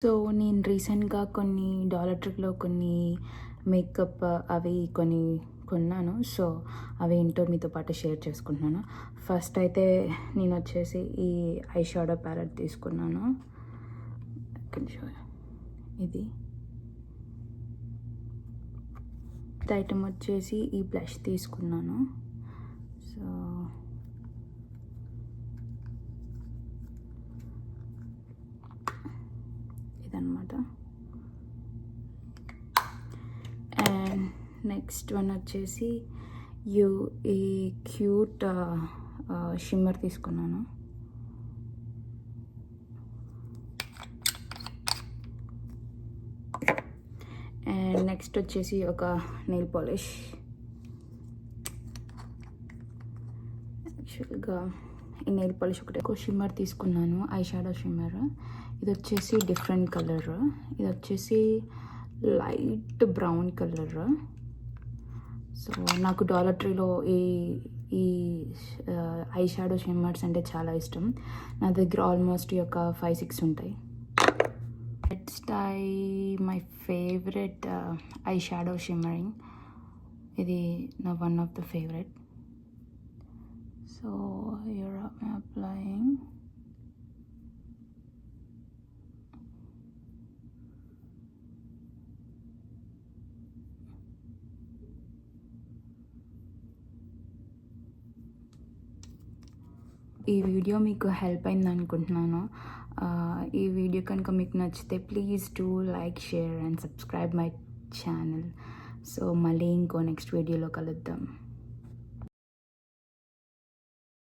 So, నేను రీసెంట్‌గా కొన్ని డాలర్ ట్రీలో కొన్ని మేకప్ అవి కొన్ని కొన్నాను. సో, అవేంటో మీతో పాటు షేర్ చేసుకుంటున్నాను. ఫస్ట్ అయితే నేనొచ్చేసి ఈ ఐ షాడో ప్యాలెట్ తీసుకున్నాను. ఇది. ఐటమ్ వచ్చేసి ఈ బ్లష్ తీసుకున్నాను. సో ఇదనమాట. అండ్ నెక్స్ట్ వన్ వచ్చేసి ఈ క్యూట్ షిమ్మర్ తీసుకున్నాను. అండ్ నెక్స్ట్ వచ్చేసి ఒక నెయిల్ పాలిష్. యాక్చువల్గా ఈ నెయిల్ పాలిష్ ఒక షిమ్మర్ తీసుకున్నాను, ఐ షాడో షిమ్మర్. ఇది వచ్చేసి డిఫరెంట్ కలర్. ఇది వచ్చేసి లైట్ బ్రౌన్ కలర్. సో నాకు డాలర్ ట్రీలో ఈ ఐ షాడో షిమ్మర్స్ అంటే చాలా ఇష్టం. నా దగ్గర ఆల్మోస్ట్ ఒక 5-6 ఉంటాయి. Next my favourite eye shadow shimmering. ఇది నా one of the favourite. So here I am applying. ఈ వీడియో మీకు హెల్ప్ అయింది అనుకుంటున్నాను. ఈ వీడియో కనుక మీకు నచ్చితే please do like, share and subscribe my channel. So మళ్ళీ ఇంకో నెక్స్ట్ వీడియోలో కలుద్దాం.